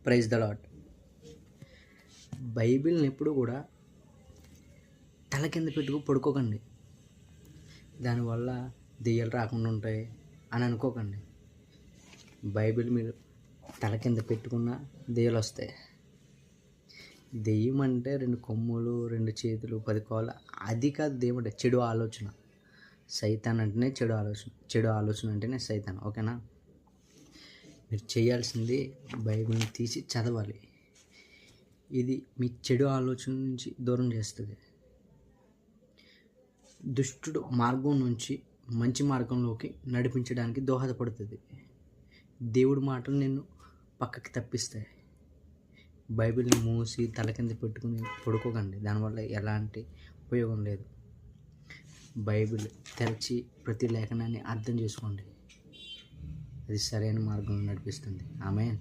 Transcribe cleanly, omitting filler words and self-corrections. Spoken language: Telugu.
Praise the lord. బైబిల్ని ఎప్పుడు కూడా తల కింద పెట్టుకు పడుకోకండి. దానివల్ల దెయ్యాలు రాకుండా ఉంటాయి అని అనుకోకండి. బైబిల్ మీరు తల కింద పెట్టుకున్న దెయ్యాలు వస్తాయి. దెయ్యం అంటే 2 కొమ్ములు, 2 చేతులు, 10 కాళ్ళు అది కాదు. దేవుడు చెడు ఆలోచన. సైతాన్ అంటేనే చెడు ఆలోచన. చెడు ఆలోచన అంటేనే సైతాన్. ఓకేనా? మీరు చేయాల్సింది బైబిల్ని తీసి చదవాలి. ఇది మీ చెడు ఆలోచన నుంచి దూరం చేస్తుంది. దుష్టుడు మార్గం నుంచి మంచి మార్గంలోకి నడిపించడానికి దోహదపడుతుంది. దేవుడి మాటలు నిన్ను పక్కకి తప్పిస్తాయి. బైబిల్ని మూసి తల కింద పెట్టుకుని పడుకోకండి. దానివల్ల ఎలాంటి ఉపయోగం లేదు. బైబిల్ తెరిచి ప్రతి లేఖనాన్ని అర్థం చేసుకోండి. అది సరైన మార్గంలో నడిపిస్తుంది. ఆమేన్.